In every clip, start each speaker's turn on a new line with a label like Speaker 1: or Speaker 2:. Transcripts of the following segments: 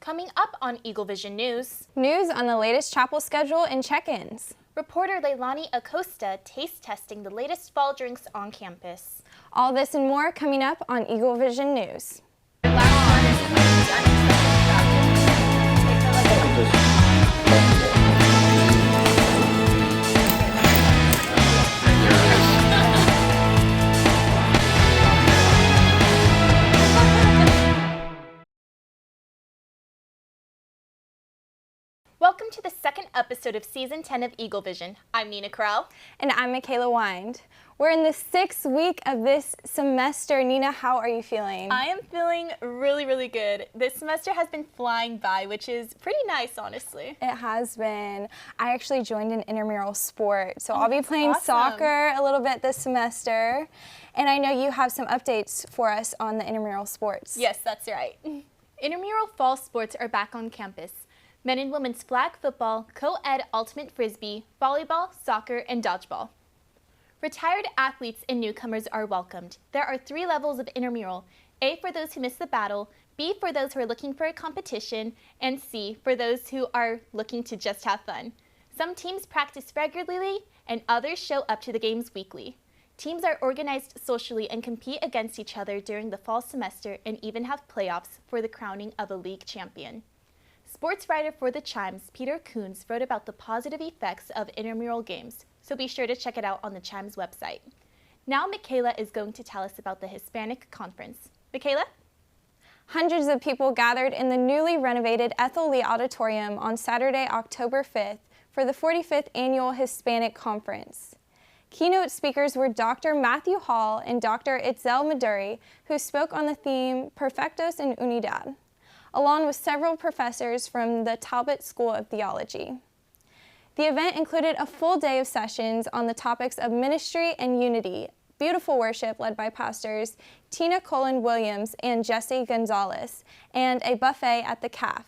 Speaker 1: Coming up on Eagle Vision News.
Speaker 2: News on the latest chapel schedule and check-ins.
Speaker 1: Reporter Leilani Acosta taste testing the latest fall drinks on campus.
Speaker 2: All this and more coming up on Eagle Vision News.
Speaker 1: Welcome to the second episode of Season 10 of Eagle Vision. I'm Nina Corral.
Speaker 2: And I'm Mckayla Wynds. We're in the 6th week of this semester. Nina, how are you feeling?
Speaker 1: I am feeling really good. This semester has been flying by, which is pretty nice, honestly.
Speaker 2: It has been. I actually joined an intramural sport, so I'll be playing
Speaker 1: awesome.
Speaker 2: soccer a little bit this semester. And I know you have some updates for us on the intramural sports.
Speaker 1: Yes, that's right. Intramural fall sports are back on campus. Men and women's flag football, co-ed ultimate frisbee, volleyball, soccer, and dodgeball. Retired athletes and newcomers are welcomed. There are 3 levels of intramural: A for those who missed the battle, B for those who are looking for a competition, and C for those who are looking to just have fun. Some teams practice regularly and others show up to the games weekly. Teams are organized socially and compete against each other during the fall semester and even have playoffs for the crowning of a league champion. Sports writer for The Chimes, Peter Coons, wrote about the positive effects of intramural games, so be sure to check it out on the Chimes website. Now Mckayla is going to tell us about the Hispanic Conference. Mckayla?
Speaker 2: Hundreds of people gathered in the newly renovated Ethel Lee Auditorium on Saturday, October 5th for the 45th Annual Hispanic Conference. Keynote speakers were Dr. Matthew Hall and Dr. Itzel Maduri, who spoke on the theme Perfectos en Unidad, along with several professors from the Talbot School of Theology. The event included a full day of sessions on the topics of ministry and unity, beautiful worship led by pastors Tina Colin Williams and Jesse Gonzalez, and a buffet at the CAF.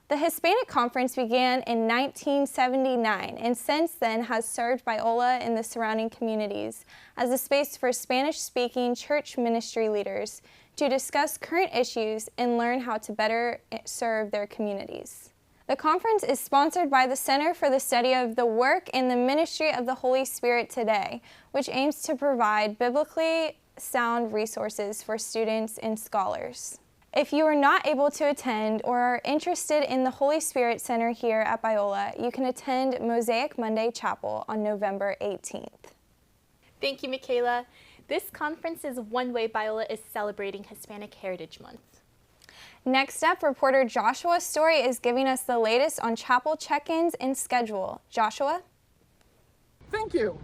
Speaker 2: The Hispanic Conference began in 1979 and since then has served Biola and the surrounding communities as a space for Spanish-speaking church ministry leaders to discuss current issues and learn how to better serve their communities. The conference is sponsored by the Center for the Study of the Work and the Ministry of the Holy Spirit Today, which aims to provide biblically sound resources for students and scholars. If you are not able to attend or are interested in the Holy Spirit Center here at Biola, you can attend Mosaic Monday Chapel on November 18th.
Speaker 1: Thank you, Mckayla. This conference is one way Biola is celebrating Hispanic Heritage Month.
Speaker 2: Next up, reporter Joshua Story is giving us the latest on chapel check-ins and schedule. Joshua?
Speaker 3: Thank you.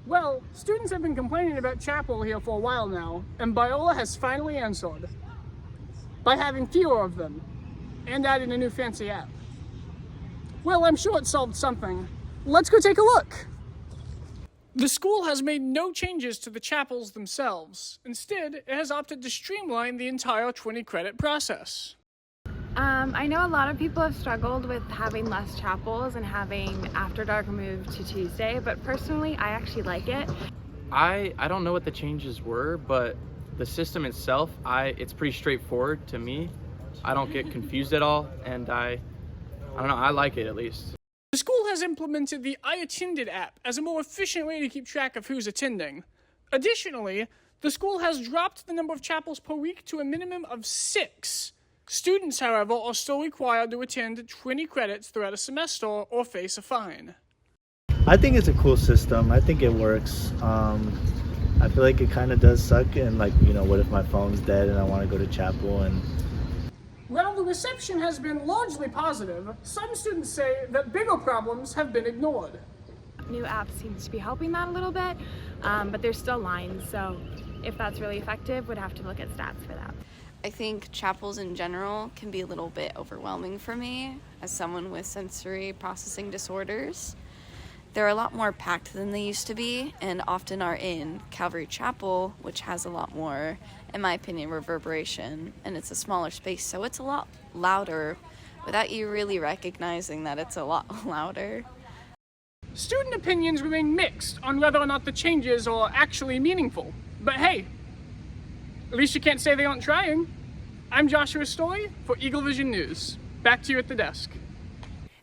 Speaker 3: Well, students have been complaining about chapel here for a while now, and Biola has finally answered by having fewer of them and adding a new fancy app. Well, I'm sure it solved something. Let's go take a look. The school has made no changes to the chapels themselves. Instead, it has opted to streamline the entire 20-credit process.
Speaker 4: I know a lot of people have struggled with having less chapels and having After Dark moved to Tuesday, but personally, I actually like it.
Speaker 5: I don't know what the changes were, but the system itself, it's pretty straightforward to me. I don't get confused at all, and I don't know, I like it at least.
Speaker 3: The school has implemented the I Attended app as a more efficient way to keep track of who's attending. Additionally, the school has dropped the number of chapels per week to a minimum of 6. Students, however, are still required to attend 20 credits throughout a semester or face a fine.
Speaker 6: I think it's a cool system. I think it works. I feel like it kind of does suck, and what if my phone's dead and I want to go to chapel and...
Speaker 3: While the reception has been largely positive, some students say that bigger problems have been ignored.
Speaker 4: New app seems to be helping that a little bit, but there's still lines, so if that's really effective, we'd have to look at stats for that.
Speaker 7: I think chapels in general can be a little bit overwhelming for me as someone with sensory processing disorders. They're a lot more packed than they used to be, and often are in Calvary Chapel, which has a lot more, in my opinion, reverberation, and it's a smaller space, so it's a lot louder without you really recognizing that it's a lot louder.
Speaker 3: Student opinions remain mixed on whether or not the changes are actually meaningful. But hey, at least you can't say they aren't trying. I'm Joshua Story for Eagle Vision News. Back to you at the desk.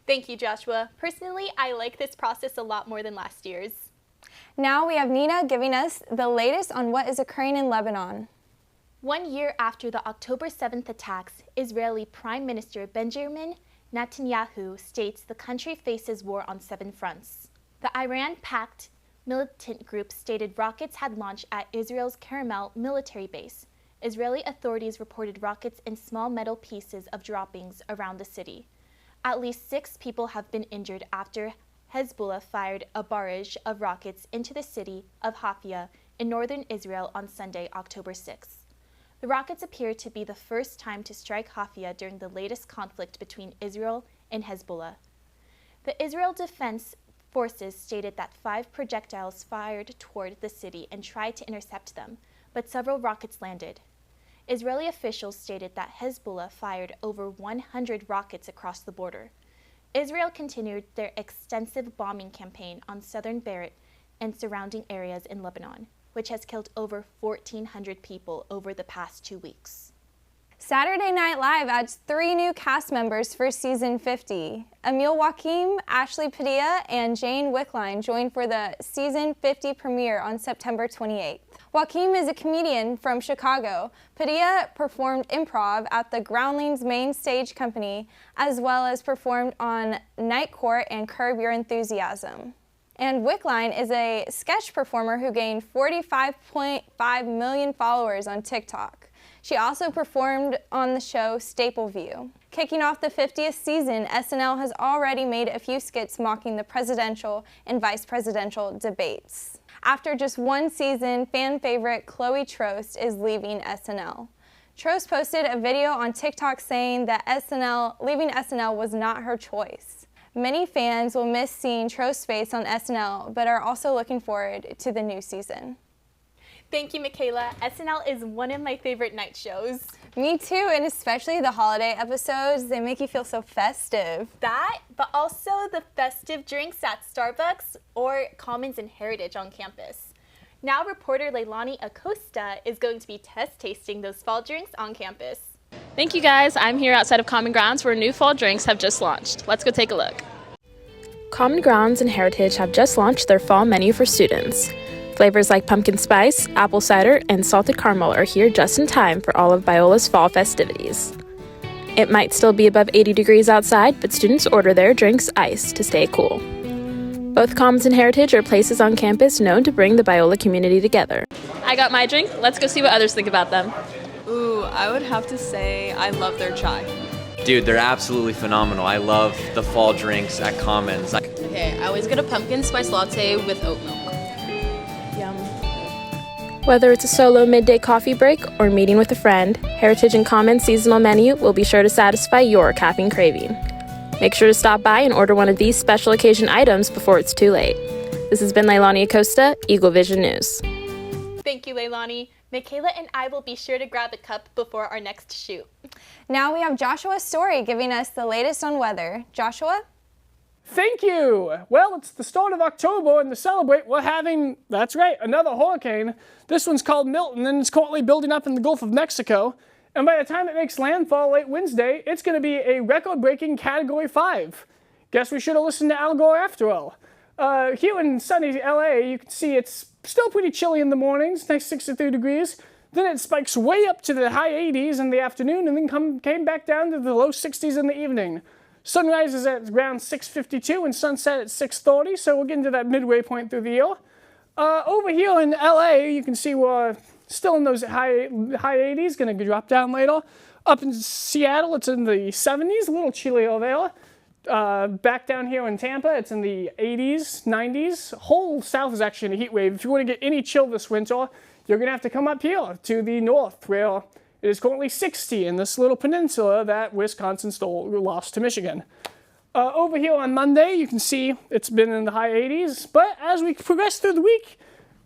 Speaker 1: Thank you, Joshua. Personally, I like this process a lot more than last year's.
Speaker 2: Now we have Nina giving us the latest on what is occurring in Lebanon.
Speaker 1: 1 year after the October 7th attacks, Israeli Prime Minister Benjamin Netanyahu states the country faces war on 7 fronts. The Iran-backed militant group stated rockets had launched at Israel's Carmel military base. Israeli authorities reported rockets and small metal pieces of droppings around the city. At least 6 people have been injured after Hezbollah fired a barrage of rockets into the city of Haifa in northern Israel on Sunday, October 6th. The rockets appear to be the first time to strike Haifa during the latest conflict between Israel and Hezbollah. The Israel Defense Forces stated that 5 projectiles fired toward the city and tried to intercept them, but several rockets landed. Israeli officials stated that Hezbollah fired over 100 rockets across the border. Israel continued their extensive bombing campaign on southern Beirut and surrounding areas in Lebanon, which has killed over 1,400 people over the past 2 weeks.
Speaker 2: Saturday Night Live adds 3 new cast members for season 50. Emil Joachim, Ashley Padilla, and Jane Wickline joined for the season 50 premiere on September 28th. Joachim is a comedian from Chicago. Padilla performed improv at the Groundlings Main Stage Company, as well as performed on Night Court and Curb Your Enthusiasm. And Wickline is a sketch performer who gained 45.5 million followers on TikTok. She also performed on the show Staple View. Kicking off the 50th season, SNL has already made a few skits mocking the presidential and vice presidential debates. After just 1 season, fan favorite Chloe Trost is leaving SNL. Trost posted a video on TikTok saying that leaving SNL was not her choice. Many fans will miss seeing Trost's face on SNL, but are also looking forward to the new season.
Speaker 1: Thank you, Mckayla. SNL is one of my favorite night shows.
Speaker 2: Me too, and especially the holiday episodes. They make you feel so festive.
Speaker 1: That, but also the festive drinks at Starbucks or Commons and Heritage on campus. Now reporter Leilani Acosta is going to be test tasting those fall drinks on campus.
Speaker 8: Thank you guys. I'm here outside of Common Grounds where new fall drinks have just launched. Let's go take a look. Common Grounds and Heritage have just launched their fall menu for students. Flavors like pumpkin spice, apple cider, and salted caramel are here just in time for all of Biola's fall festivities. It might still be above 80 degrees outside, but students order their drinks iced to stay cool. Both Commons and Heritage are places on campus known to bring the Biola community together. I got my drink. Let's go see what others think about them.
Speaker 9: Ooh, I would have to say I love their chai.
Speaker 10: Dude, they're absolutely phenomenal. I love the fall drinks at Commons.
Speaker 11: Okay, I always get a pumpkin spice latte with oat milk.
Speaker 8: Yum. Whether it's a solo midday coffee break or meeting with a friend, Heritage and Commons seasonal menu will be sure to satisfy your caffeine craving. Make sure to stop by and order one of these special occasion items before it's too late. This has been Leilani Acosta, Eagle Vision News.
Speaker 1: Thank you, Leilani. Mckayla and I will be sure to grab a cup before our next shoot.
Speaker 2: Now we have Joshua Story giving us the latest on weather. Joshua?
Speaker 3: Thank you. Well, it's the start of October, and to celebrate, we're having, that's right, another hurricane. This one's called Milton, and it's currently building up in the Gulf of Mexico. And by the time it makes landfall late Wednesday, it's going to be a record-breaking Category 5. Guess we should have listened to Al Gore after all. Here in sunny LA, you can see it's still pretty chilly in the mornings, nice 63 degrees. Then it spikes way up to the high 80s in the afternoon, and then came back down to the low 60s in the evening. Sunrise is at around 6:52 and sunset at 6:30, so we're getting to that midway point through the year. Over here in LA, you can see we're still in those high 80s, going to drop down later. Up in Seattle, it's in the 70s, a little chillier there. Back down here in Tampa, it's in the 80s, 90s. Whole south is actually in a heat wave. If you want to get any chill this winter, you're going to have to come up here to the north, where it is currently 60 in this little peninsula that Wisconsin lost to Michigan. Over here on Monday, you can see it's been in the high 80s, but as we progress through the week,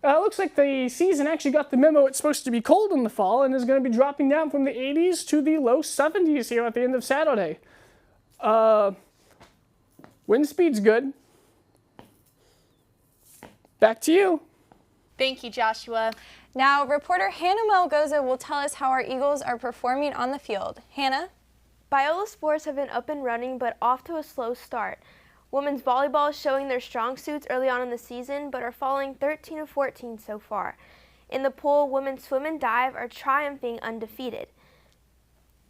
Speaker 3: it looks like the season actually got the memo it's supposed to be cold in the fall and is going to be dropping down from the 80s to the low 70s here at the end of Saturday. Wind speed's good. Back to you.
Speaker 1: Thank you, Joshua.
Speaker 2: Now, reporter Hannah Melgoza will tell us how our Eagles are performing on the field. Hannah?
Speaker 12: Biola sports have been up and running, but off to a slow start. Women's volleyball is showing their strong suits early on in the season, but are falling 13 of 14 so far. In the pool, women's swim and dive are triumphing undefeated.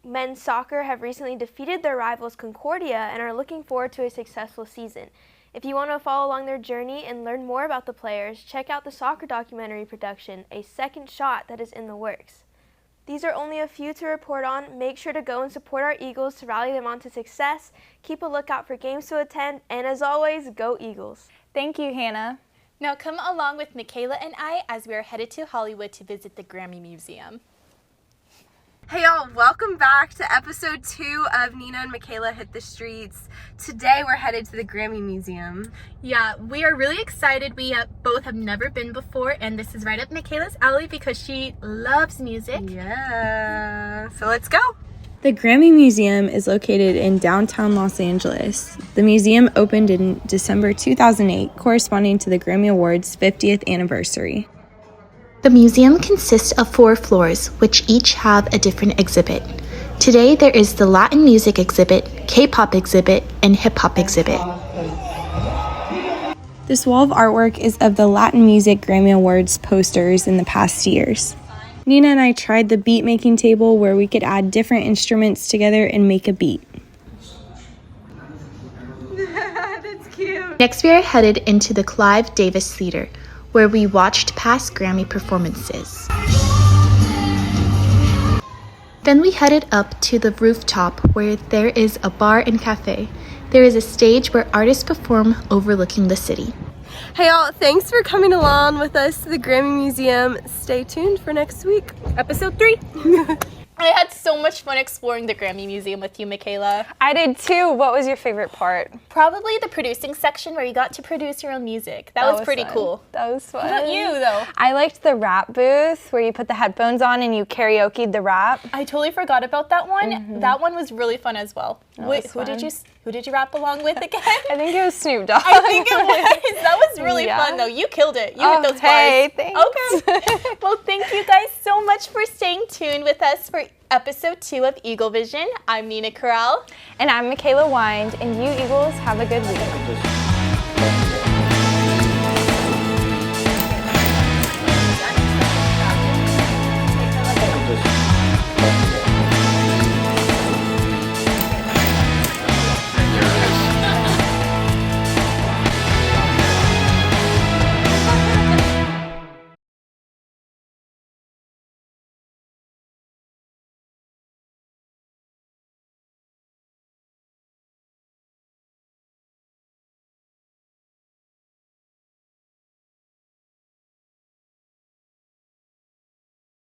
Speaker 12: Men's soccer have recently defeated their rivals Concordia and are looking forward to a successful season. If you want to follow along their journey and learn more about the players, check out the soccer documentary production, A Second Shot, that is in the works. These are only a few to report on. Make sure to go and support our Eagles to rally them on to success. Keep a lookout for games to attend, and as always, go Eagles.
Speaker 2: Thank you, Hannah.
Speaker 1: Now come along with Mckayla and I as we are headed to Hollywood to visit the Grammy Museum.
Speaker 13: Hey y'all, welcome back to episode 2 of Nina and Mckayla Hit the Streets. Today we're headed to the Grammy Museum.
Speaker 1: Yeah, we are really excited. We both have never been before, and this is right up Mckayla's alley because she loves music.
Speaker 13: Yeah, so let's go.
Speaker 2: The Grammy Museum is located in downtown Los Angeles. The museum opened in December 2008, corresponding to the Grammy Awards' 50th anniversary.
Speaker 8: The museum consists of 4 floors, which each have a different exhibit. Today there is the Latin music exhibit, K-pop exhibit, and hip-hop exhibit.
Speaker 2: This wall of artwork is of the Latin Music Grammy Awards posters in the past years. Nina and I tried the beat making table where we could add different instruments together and make a beat.
Speaker 13: That's cute.
Speaker 8: Next we are headed into the Clive Davis Theater, where we watched past Grammy performances. Then we headed up to the rooftop where there is a bar and cafe. There is a stage where artists perform overlooking the city.
Speaker 13: Hey y'all, thanks for coming along with us to the Grammy Museum. Stay tuned for next week.
Speaker 1: Episode 3. I had so much fun exploring the Grammy Museum with you, Mckayla.
Speaker 2: I did too. What was your favorite part?
Speaker 1: Probably the producing section where you got to produce your own music. That was pretty
Speaker 2: fun.
Speaker 1: cool.
Speaker 2: That was fun.
Speaker 1: What about you, though?
Speaker 2: I liked the rap booth where you put the headphones on and you karaoke'd the rap.
Speaker 1: I totally forgot about that one. That one was really fun as well. Wait, who did you rap along with again?
Speaker 2: I think it was Snoop Dogg.
Speaker 1: I think it was. That was really fun, though. You killed it. You hit those
Speaker 2: hey,
Speaker 1: bars.
Speaker 2: Thanks.
Speaker 1: Okay. Well, thank you guys so much for staying tuned with us for episode 2 of Eagle Vision. I'm Nina Corral.
Speaker 2: And I'm Mckayla Wynds, and you Eagles have a good week.